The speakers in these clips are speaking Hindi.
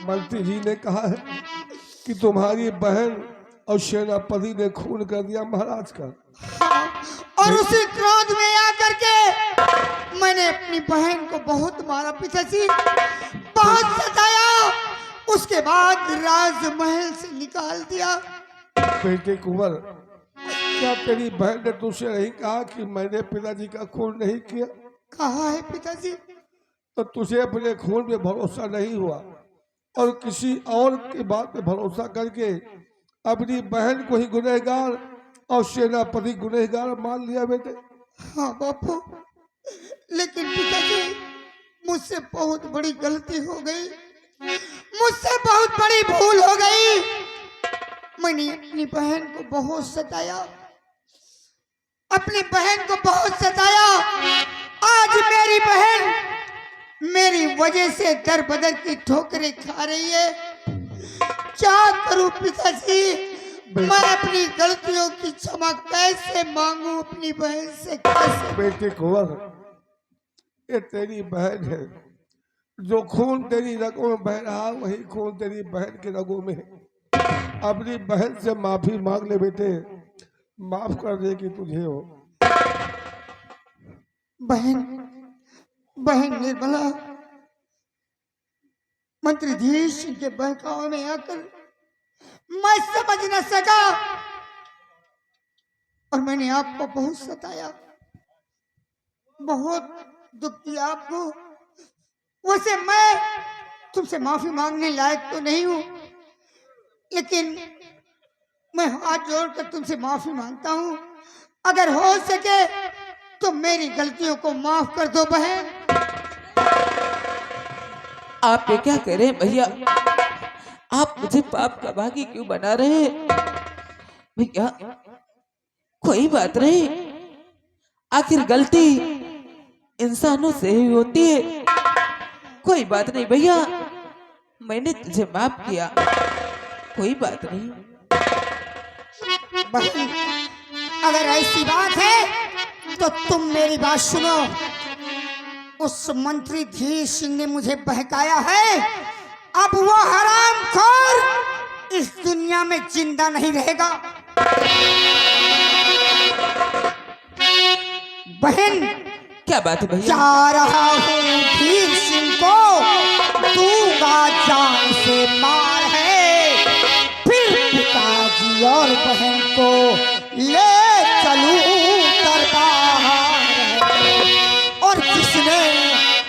मंत्री जी ने कहा है कि तुम्हारी बहन और सेनापति ने खून कर दिया महाराज का। और उसी क्रोध में आकर के मैंने अपनी बहन को बहुत मारा पिताजी, बहुत सताया। उसके बाद राजमहल से निकाल दिया। बेटे कुंवर, क्या तेरी बहन ने तुझसे नहीं कहा कि मैंने पिताजी का खून नहीं किया? कहा है पिताजी। तो तुझे अपने खून पे भरोसा नहीं हुआ और किसी और की बात पे भरोसा करके अपनी बहन को ही गुनहगार और सेनापति गुनहगार मान लिया बेटे। हाँ बापू, लेकिन पिताजी मुझसे बहुत बड़ी गलती हो गई, मुझसे बहुत बड़ी भूल हो गई। मैंने अपनी बहन को बहुत सताया, अपनी बहन को बहुत सताया। आज मेरी बहन मेरी वजह से दर बदर की ठोकरें खा रही है। क्या करूं पिताजी, मैं अपनी गलतियों की क्षमा कैसे मांगू अपनी बहन से? कैसे? बेटे कुंवर, ये तेरी बहन है, जो खून तेरी रगों में बह रहा वही खून तेरी बहन के रगों में है। अपनी बहन से माफी मांग ले बेटे, माफ कर देगी तुझे हो। बहन निर्मला मंत्री धीश के बहकावे में आकर मैं समझ न सका और मैंने आपको बहुत सताया, बहुत दुख दिया आपको। वैसे मैं तुमसे माफी मांगने लायक तो नहीं हूं, लेकिन मैं हाथ जोड़कर तुमसे माफी मांगता हूं। अगर हो सके तो मेरी गलतियों को माफ कर दो बहन। आप ये क्या कह रहे हैं भैया? आप मुझे पाप का भागी क्यों बना रहे हैं भैया? कोई बात नहीं, आखिर गलती इंसानों से ही होती है। कोई बात नहीं भैया, मैंने तुझे माफ किया, कोई बात नहीं। बहन, अगर ऐसी बात है तो तुम मेरी बात सुनो। उस मंत्री धीर सिंह ने मुझे बहकाया है, अब वो हरामखोर इस दुनिया में जिंदा नहीं रहेगा। बहन, क्या बात है भैया? जा रहा हूँ धीर सिंह को दूंगा जान से मार है, फिर पिताजी और बहन को ले चलूं दरबार। और जिसने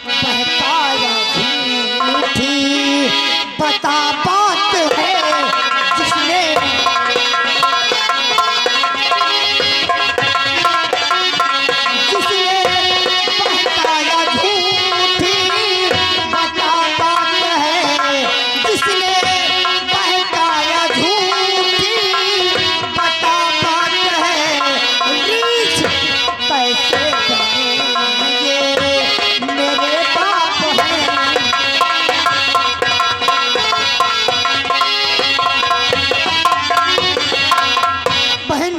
बहकाया झूठी बता बात है, जिसने बहकाया झूठी बता बात है, जिसने बहकाया झूठी बता बात है। रीछ कैसे बनेंगे मेरे बाप हैं। बहन,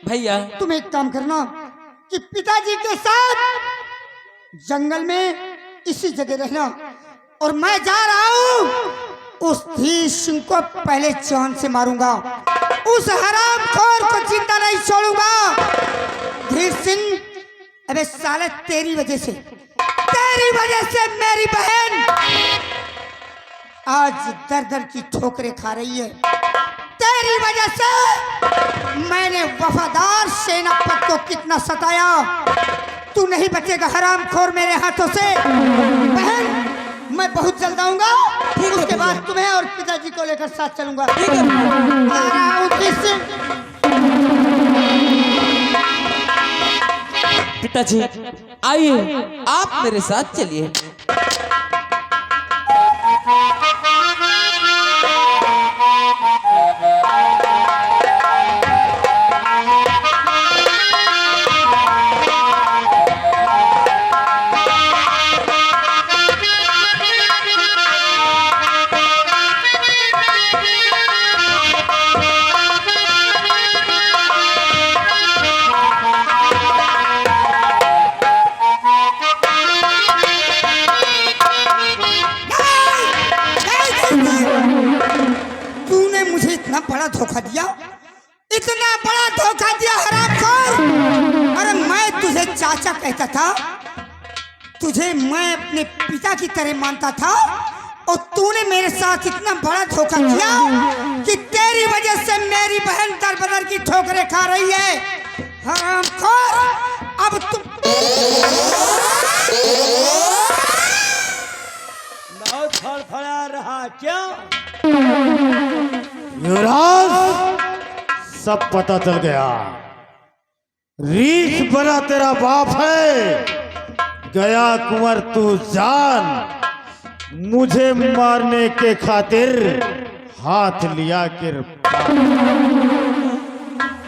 भैया तुम एक काम करना कि पिताजी के साथ जंगल में इसी जगह रहना, और मैं जा रहा हूँ उस धीर सिंह को पहले जान से मारूंगा, उस हरामखोर को जिंदा नहीं छोड़ूंगा। धीर सिंह, अबे साले तेरी वजह से मेरी बहन आज दर दर की ठोकरें खा रही है। तेरी वजह से मैंने वफादार सेनापति को कितना सताया। तू नहीं बचेगा हरामखोर मेरे हाथों से। बहन, मैं बहुत जल्द आऊंगा, उसके बाद तुम्हें और पिताजी को लेकर साथ चलूंगा। आ रहा हूं धीर सिंह। पिताजी आइए, आप मेरे साथ चलिए। इतना बड़ा धोखा दिया, इतना बड़ा धोखा दिया हरामखोर। अरे मैं तुझे चाचा कहता था, तुझे मैं अपने पिता की तरह मानता था, और तूने मेरे साथ इतना बड़ा धोखा किया कि तेरी वजह से मेरी बहन दर बदर की ठोकरें खा रही है। हरामखोर, अब तुम बहुत फड़फड़ा रहा क्या? युवराज, सब पता चल गया। रीछ बना तेरा बाप है। गया कुंवर तू जान, मुझे मारने के खातिर हाथ लिया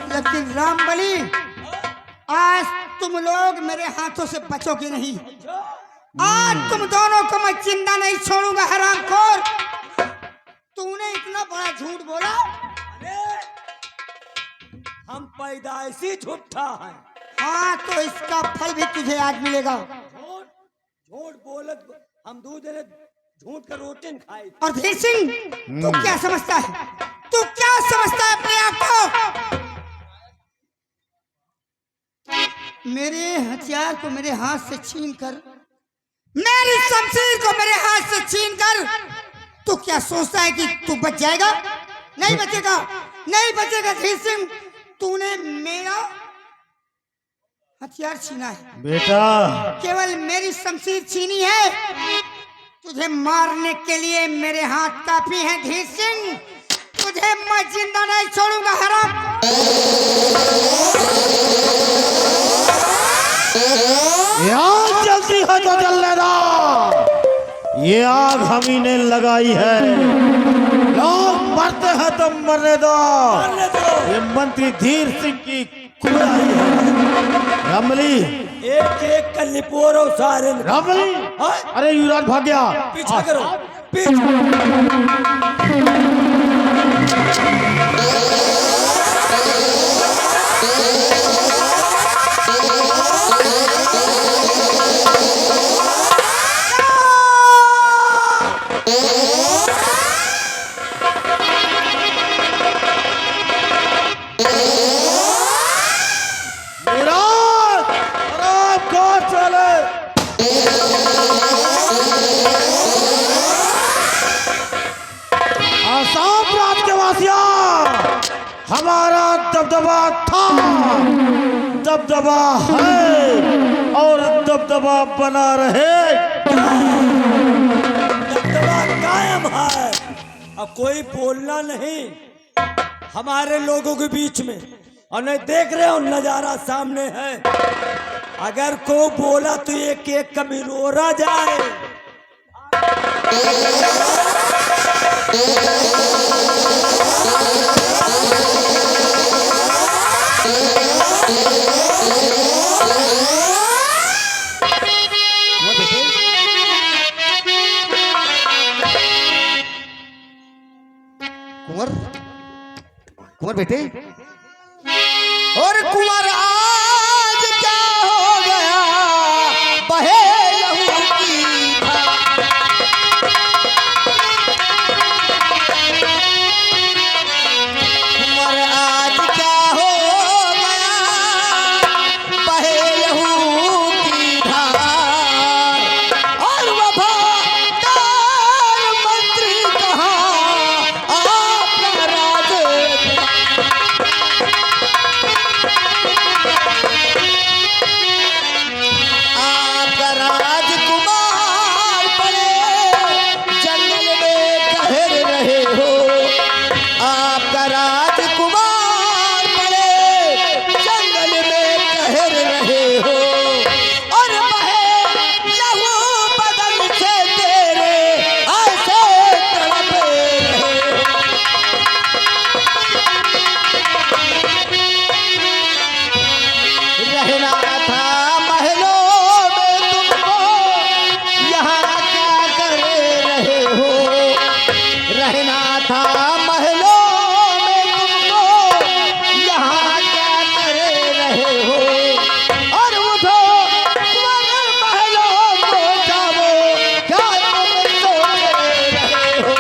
लेकिन रामबली, आज तुम लोग मेरे हाथों से बचोगे नहीं। आज तुम दोनों को मैं जिंदा नहीं छोड़ूंगा। हरामखोर, तूने इतना बड़ा झूठ बोला। हम पैदाइशी झूठा है। हाँ, तो इसका फल भी तुझे आज मिलेगा। झूठ झूठ बोलत हम दूध झूठ का रोटी खाए। और धीर सिंह, तू क्या समझता है? तू क्या समझता है अपने आप को? मेरे हथियार को मेरे हाथ से छीनकर, मेरी शमशीर को मेरे हाथ से छीनकर तू क्या सोचता है कि तू बच जाएगा? नहीं बचेगा, नहीं बचेगा। धीर सिंह, तूने मेरा हथियार छीना है बेटा। केवल मेरी शमशीर छीनी है। तुझे मारने के लिए मेरे हाथ काफी हैं धीर सिंह। तुझे मैं जिंदा नहीं छोड़ूंगा। हराम, आग जलती है तो जलने दो। ये आग हम ही ने लगाई है। लोग मरते हैं तो मरने दो। ये मंत्री धीर सिंह की कुड़ाई है। रमली, एक एक का लिपोरो सारे रमली, अरे युवराज भाग गया। पीछा करो, पीछा। युवराज, अरे कौन चले? आसाम प्रांत के वासियों, हमारा दबदबा था, दबदबा है और दबदबा बना रहे। दबदबा कायम है। अब कोई बोलना नहीं हमारे लोगों के बीच में। और नहीं देख रहे हो नजारा सामने है। अगर को बोला तो एक एक का मिलोरा जाए। कुंवर, कुंवर बेटे, और कुंवर आज क्या हो गया? बहे लहू की धार। कुंवर आज क्या हो गया? बहे लहू की धार। और वफादार मंत्री कहाँ आपका राज? आपका राजकुमार पड़े जंगल में कहर रहे हो। आपका राजकुमार पड़े जंगल में कहर रहे हो। और बहे लहू बदन से तेरे ऐसे तड़प रहे हो। रहना था महलों में तुमको, यहाँ क्या कर रहे हो? रहना था महलों में तुमको, यहाँ क्या कर रहे हो? और उठो कुंवर महलों को जाओ, क्या तुम सोच रहे हो?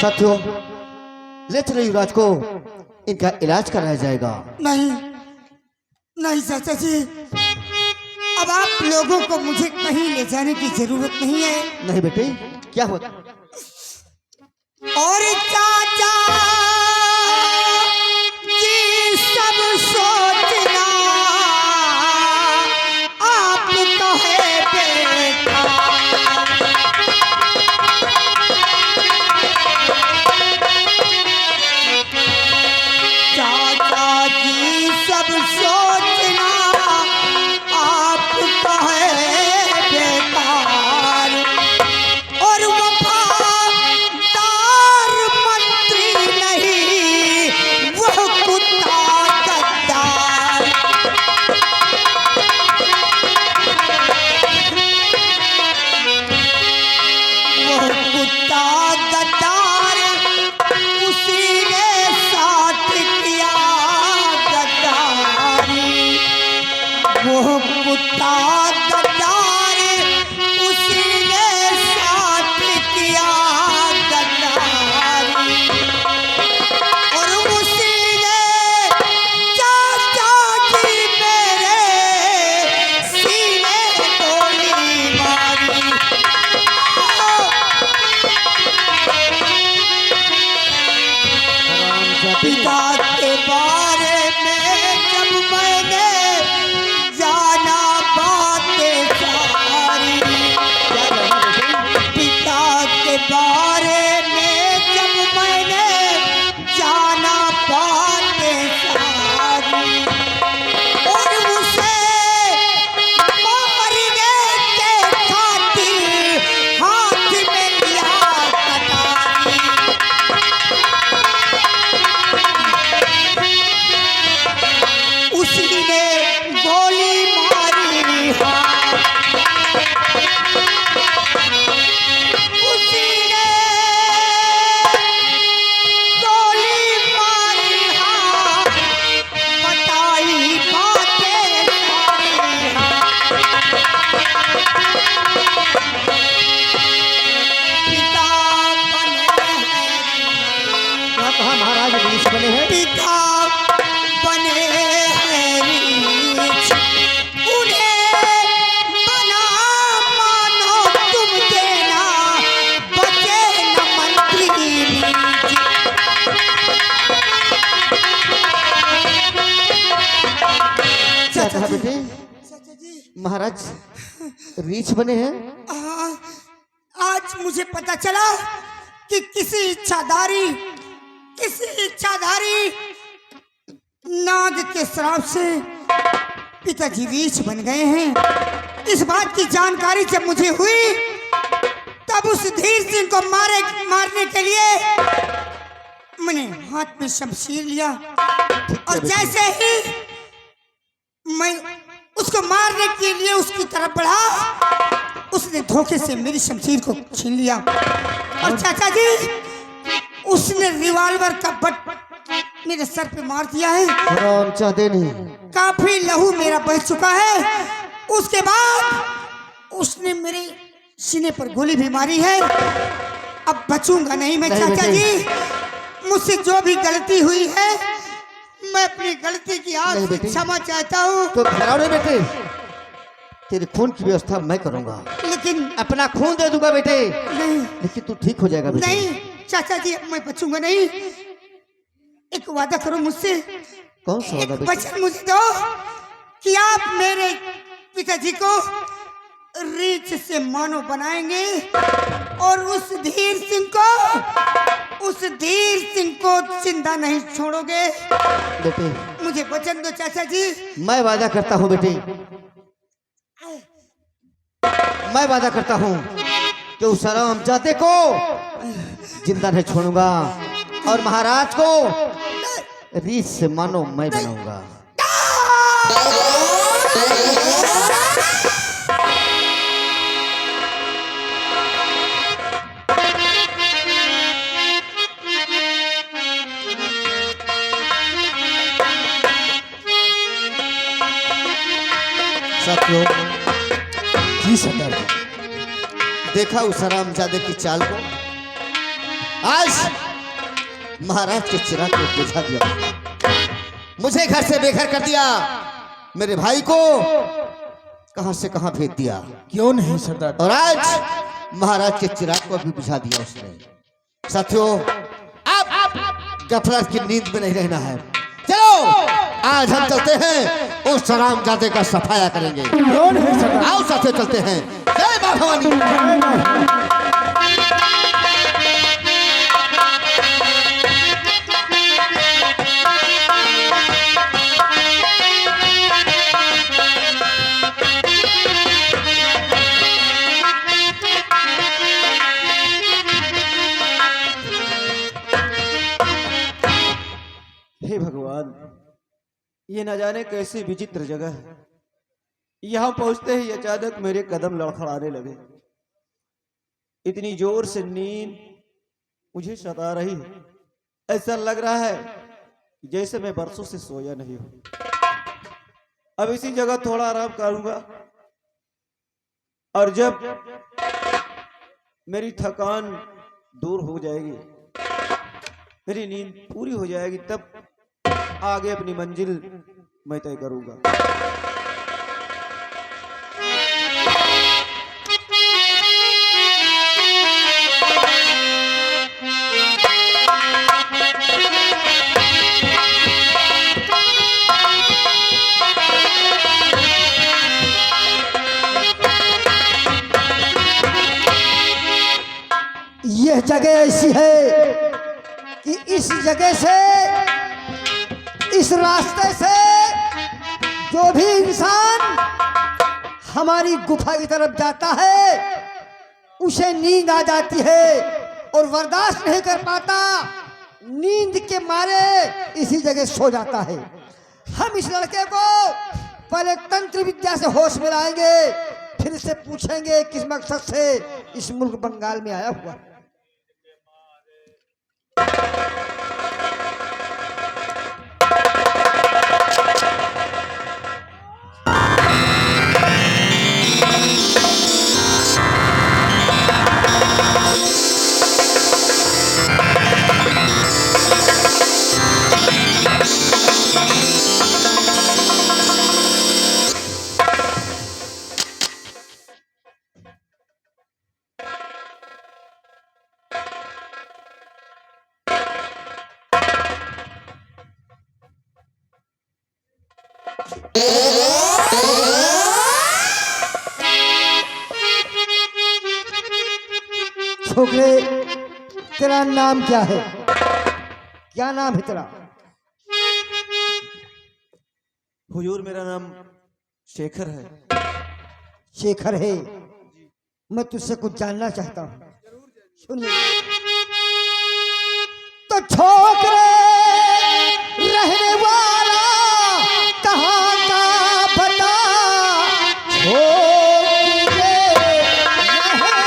साथियों, ले चलो युवराज को, इनका इलाज कराया जाएगा। नहीं नहीं चाचा जी, अब आप लोगों को मुझे कहीं ले जाने की जरूरत नहीं है। नहीं बेटे, क्या हुआ? और चाचा जी सब सोचना आप कहे बेटा। चाचा जी सब सोचना आप कहे बेकार, और वफादार मंत्री नहीं वो कुत्ता गद्दार। वो कुत्ता गद्दार उसी ने साथ किया गद्दारी। वो कुत्ता गद्दार उसी ने साथ किया गद्दारी, और उसी ने चाचा जी मेरे सीने गोली मारी। पिता के बारे में जब मैंने जाना बातें सारी, पिता के बारे में जब मैंने जाना बातें सारी, और उसे मारने के खातिर हाथ में लिया कटारी। उसी ने गोली मारी, हाँ उसी ने गोली मारी, हाँ बताई बातें सारी, हाँ पिता बने हैं, क्या कहा महाराज? रीछ बने हैं? पिता बने हैं रीछ, उन्हें बना मानो तुम देना, बचे न मंत्री रीछ। क्या कहा बेटे? चाचा जी, महाराज रीछ बने हैं? आज मुझे पता चला कि किसी इच्छाधारी नाग के श्राप से पिताजी रीछ बन गए हैं। इस बात की जानकारी जब मुझे हुई, तब उस धीर सिंह को मारने के लिए मैंने हाथ में शमशीर लिया, और जैसे ही मैं उसको मारने के लिए उसकी तरफ बढ़ा, उसने धोखे से मेरी शमशीर को छीन लिया। और चाचा जी, उसने रिवॉल्वर का बट मेरे सर पे मार दिया है। राम चाहते नहीं। काफी लहू मेरा बह चुका है। उसके बाद उसने मेरे सीने पर गोली भी मारी है। अब बचूंगा नहीं मैं नहीं चाचा बेटे। जी। मुझसे जो भी गलती हुई है, मैं अपनी गलती की आज नहीं से बेटे। क्षमा चाहता हूँ। तो घबराओ नहीं बेटे, तेरे खून की व्यवस्था मैं करूंगा, लेकिन अपना खून दे दूंगा बेटे, नहीं लेकिन तू ठीक हो जाएगा बेटे। नहीं चाचा जी, अब मैं बचूंगा नहीं। एक वादा करो मुझसे, कौन सा वादा एक बेटे? वचन मुझे दो कि आप मेरे पिताजी को रीछ से मानो बनाएंगे, और उस धीर सिंह को जिंदा नहीं छोड़ोगे। बेटे मुझे वचन दो चाचा जी। मैं वादा करता हूँ बेटे, मैं वादा करता हूँ कि उस हराम जाते को जिंदा नहीं छोड़ूंगा, और महाराज को रीछ से मानो मैं बनाऊंगा। साथियों, जी सरदार। देखा उस हरामजादे की चाल को? आज महाराज के चिराग को बुझा दिया, मुझे घर से बेघर कर दिया, मेरे भाई को कहां से कहां भेज दिया। क्यों नहीं सरदार? और आज महाराज के चिराग को भी बुझा दिया उसने। साथियों, आप गफलत की नींद में नहीं रहना है। चलो आज हम चलते हैं, उस हरामजादे का सफाया करेंगे। क्यों नहीं सरदार? आओ साथियों चलते हैं। जय मां भवानी। हे भगवान, ये न जाने कैसी विचित्र जगह है। यहाँ पहुंचते ही अचानक मेरे कदम लड़खड़ाने लगे। इतनी जोर से नींद मुझे सता रही है, ऐसा लग रहा है कि जैसे मैं बरसों से सोया नहीं हूं। अब इसी जगह थोड़ा आराम करूंगा और जब मेरी थकान दूर हो जाएगी, मेरी नींद पूरी हो जाएगी, तब आगे अपनी मंजिल मैं तय करूंगा। यह जगह ऐसी है कि इस जगह से, इस रास्ते से जो भी इंसान हमारी गुफा की तरफ जाता है उसे नींद आ जाती है और बर्दाश्त नहीं कर पाता, नींद के मारे इसी जगह सो जाता है। हम इस लड़के को पहले तंत्र विद्या से होश में लाएंगे, फिर इससे पूछेंगे किस मकसद से इस मुल्क बंगाल में आया हुआ। छोकरे, तेरा नाम क्या है? क्या नाम है तेरा? हुजूर, मेरा नाम शेखर है। शेखर है। मैं तुझसे कुछ जानना चाहता हूँ, सुन ले। तो छोकरे, रहने वाला कहाँ का बता, छोकरे रहने वाला।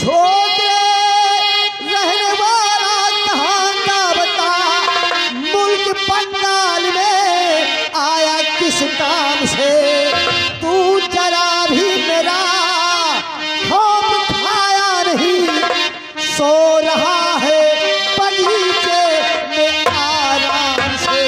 छोकरे रहने वाला कहाँ का बता, मुल्क बंगाल में आया किस काम से, तू जरा भी मेरा खौफ खाया नहीं, सो रहा है बगीचे में आराम से।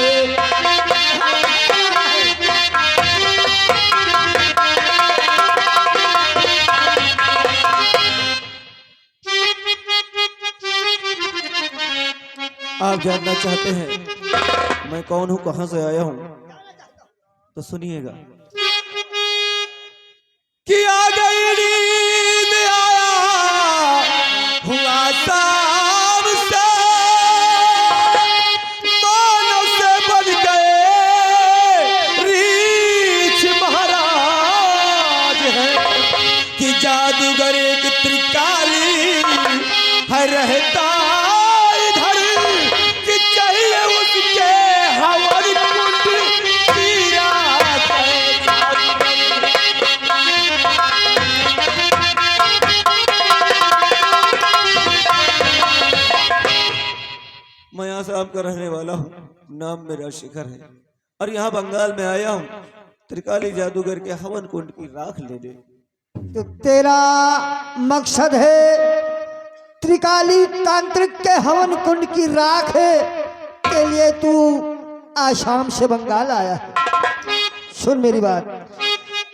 आप जानना चाहते हैं मैं कौन हूँ, कहाँ से आया हूँ, तो सुनिएगा। कि आ गई नींद, आया हुआ शाम से, मानव से बन गए रीछ महाराज है। कि जादूगर एक त्रिकाली है रहता इधर, कि चाहिए उसके हवन कुंड की रात है। मैं आसाम का रहने वाला हूँ, नाम मेरा शेखर है और यहाँ बंगाल में आया हूँ त्रिकाली जादूगर के हवन कुंड की राख ले ले। तो तेरा मकसद है त्रिकाली तांत्रिक के हवन कुंड की राख के लिए तू आसाम से बंगाल आया है। सुन मेरी बात,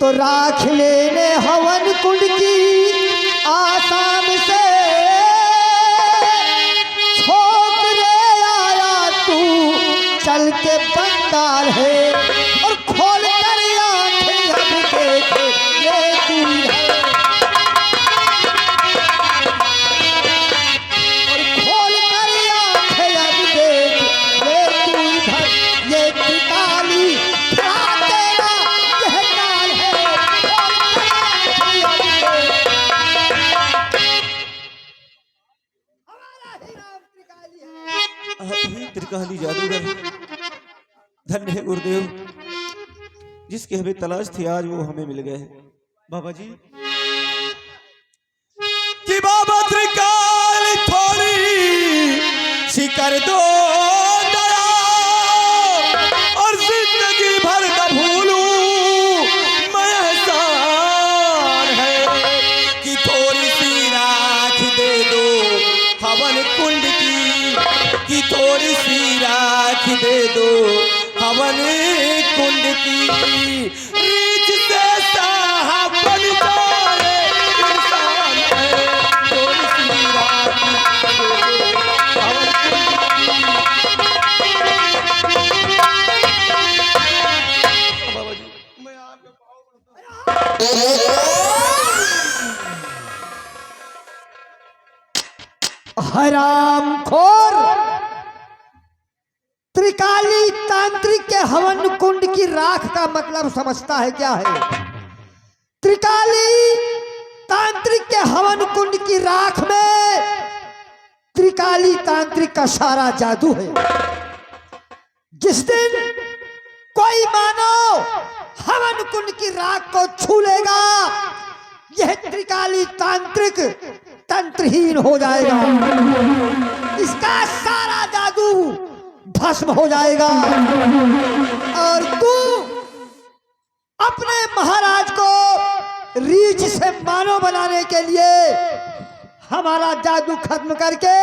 तो राख लेने हवन कुंड की आसाम से छोकरे आया तू चल के बंगाल है और खोल कर आंखें अब देखे ये तू है और खोल कर आंखें अब देख ये तू इधर ये त्रिकाली खड़ा तेरा यह काल है खोल कर आंखें अब देख हमारा ही नाम त्रिकाली है। आप ही त्रिकाली जादूगर, धन्य है गुरुदेव, जिसकी हमें तलाश थी आज वो हमें मिल गए। बाबा जी कि बाबा त्रिकाली थोड़ी सी कर दो दया और जिंदगी भर न भूलूं मैं एहसान है कि थोड़ी सी राख दे दो हवन कुंड की, कि थोड़ी सी राख दे दो हवन कुंड की, रीछ से साहब बन जाए इंसान है, थोड़ी सी राख दे दो हवन कुंड की। बाबा जी मैं आपके पाँव हराम खोर, त्रिकाली तांत्रिक के हवन कुंड की राख का मतलब समझता है क्या है? त्रिकाली तांत्रिक के हवन कुंड की राख में त्रिकाली तांत्रिक का सारा जादू है। जिस दिन कोई मानव हवन कुंड की राख को छू लेगा यह त्रिकाली तांत्रिक तंत्रहीन हो जाएगा, इसका सारा जादू भस्म हो जाएगा और तू अपने महाराज को रीछ से मानव बनाने के लिए हमारा जादू खत्म करके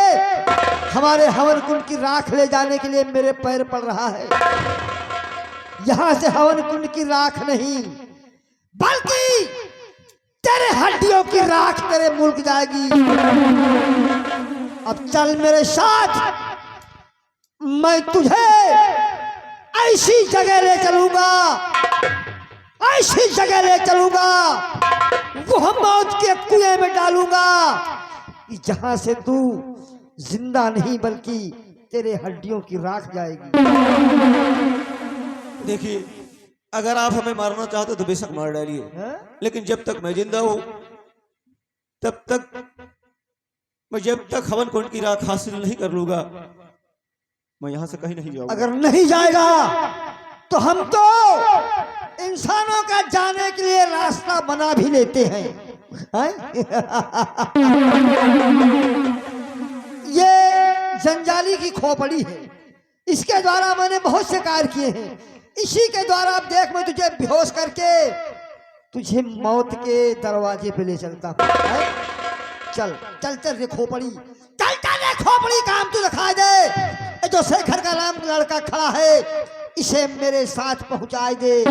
हमारे हवन कुंड की राख ले जाने के लिए मेरे पैर पड़ रहा है। यहां से हवन कुंड की राख नहीं बल्कि तेरे हड्डियों की राख तेरे मुल्क जाएगी। अब चल मेरे साथ, मैं तुझे ऐसी जगह ले चलूंगा, ऐसी जगह ले चलूंगा, वो मौत के कुएं में डालूंगा जहां से तू जिंदा नहीं बल्कि तेरे हड्डियों की राख जाएगी। देखिए अगर आप हमें मारना चाहते तो बेशक मार डालिए, लेकिन जब तक मैं जिंदा हूं तब तक मैं जब तक हवन कुंड की राख हासिल नहीं कर लूंगा मैं यहां से कहीं नहीं जाऊंगा। अगर नहीं जाएगा तो हम तो इंसानों का जाने के लिए रास्ता बना भी लेते हैं, ये जंजाली की खोपड़ी है, इसके द्वारा मैंने बहुत से कार्य किए हैं। इसी के द्वारा अब देख मैं तुझे बेहोश करके तुझे मौत के दरवाजे पे ले चलता हूँ। चल चल चल रे खोपड़ी, चल चल रे खोपड़ी, काम तू दिखा दे। जो शेखर का नाम लड़का खड़ा है इसे मेरे साथ पहुंचाए दे।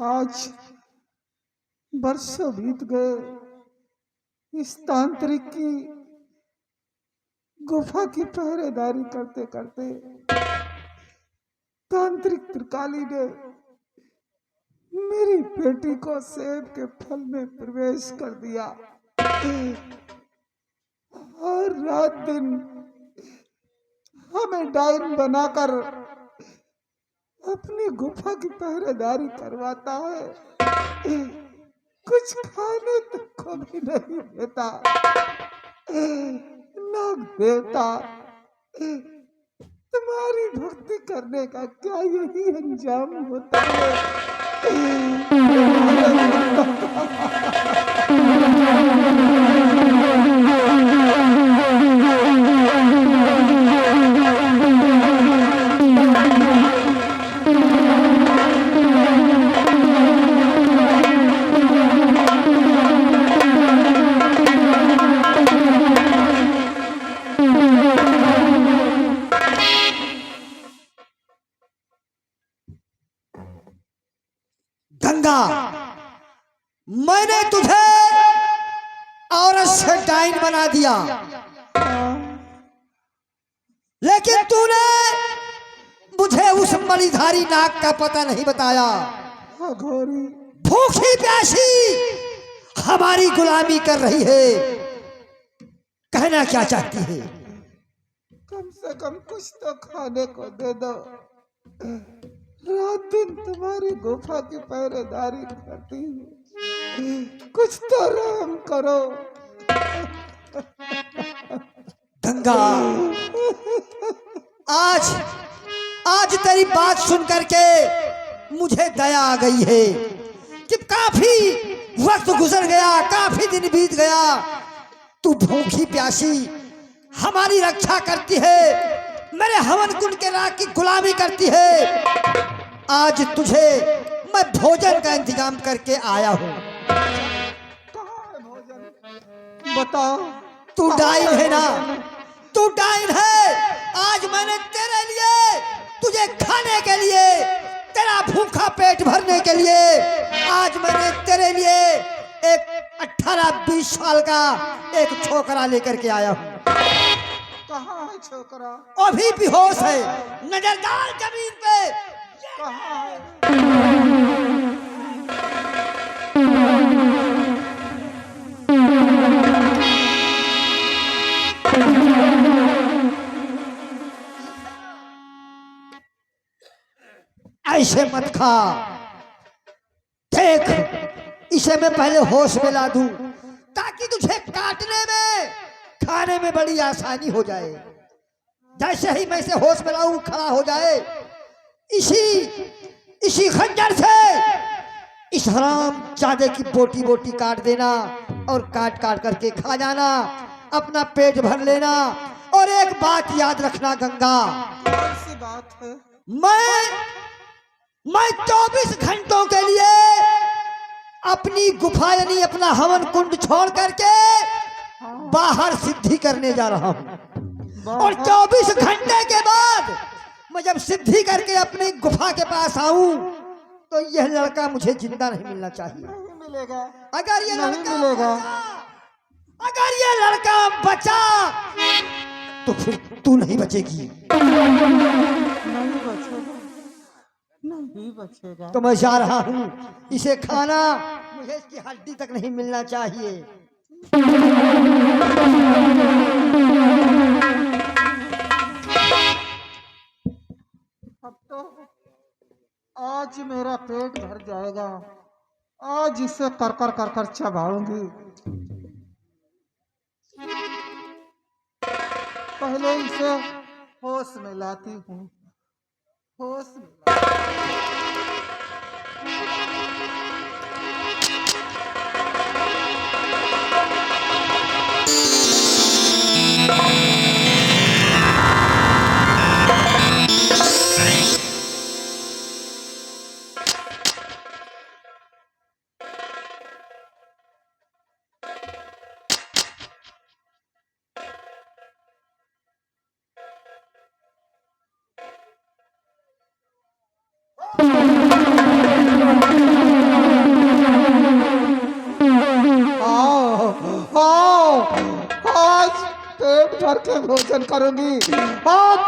आज बरसों बीत गए इस तांत्रिक की गुफा की पहरेदारी करते करते। तांत्रिक त्रिकाली ने मेरी बेटी को सेब के फल में प्रवेश कर दिया और रात दिन हमें डायन बनाकर अपनी गुफा की पहरेदारी करवाता है। कुछ खाने तक को भी नहीं देता। नाग देवता, तुम्हारी भक्ति करने का क्या यही अंजाम होता है? गंगा, मैंने तुझे औरत से डाइन बना दिया, लेकिन तूने मुझे उस मणिधारी नाग का पता नहीं बताया। अघोरी, भूखी प्यासी हमारी गुलामी कर रही है। कहना क्या चाहती है? कम से कम कुछ तो खाने को दे दो। रात दिन तुम्हारी गुफा की पहरेदारी करती हूँ, कुछ तो रहम करो। गंगा, आज तेरी बात सुन करके मुझे दया आ गई है कि काफी वक्त गुजर गया, काफी दिन बीत गया, तू भूखी प्यासी हमारी रक्षा करती है, मेरे हवन कुंड के राग की गुलामी करती है। आज तुझे मैं भोजन का इंतजाम करके आया हूँ। कहाँ है भोजन? बताओ। तू डाइन है ना? तू डाइन है। आज मैंने तेरे लिए, तुझे खाने के लिए, तेरा भूखा पेट भरने के लिए, आज मैंने तेरे लिए एक 18-20 साल का एक छोकरा लेकर के आया हूँ। कहाँ है छोकरा? अभी बेहोश है, नजर डाल जमीन पे। कहाँ है? ऐसे मत खा, देख इसे मैं पहले होश में ला दूं ताकि तुझे काटने में, खाने में बड़ी आसानी हो जाए। जैसे ही मैं इसे होश में लाऊं, खड़ा हो जाए, इसी खंजर से इस हराम जादे की बोटी बोटी काट देना और काट काट करके खा जाना, अपना पेट भर लेना। और एक बात याद रखना गंगा, कौन सी बात है? मैं 24 घंटों के लिए अपनी गुफा यानी अपना हवन कुंड छोड़ करके बाहर सिद्धि करने जा रहा हूँ। और 24 घंटे के बाद मैं जब सिद्धि करके अपनी गुफा के पास आऊं तो यह लड़का मुझे जिंदा नहीं मिलना चाहिए। नहीं मिलेगा। अगर ये नहीं लड़का मिलेगा। अगर ये लड़का बचा तो फिर तू नहीं बचेगी। नहीं बचेगा, नहीं बचेगा। तो मैं जा रहा हूँ, इसे खाना, मुझे इसकी हड्डी तक नहीं मिलना चाहिए। अब तो आज मेरा पेट भर जाएगा। आज इसे कर कर कर कर चबाऊंगी। पहले इसे होश में लाती हूँ, होश में। पेट भर के भोजन करूंगी और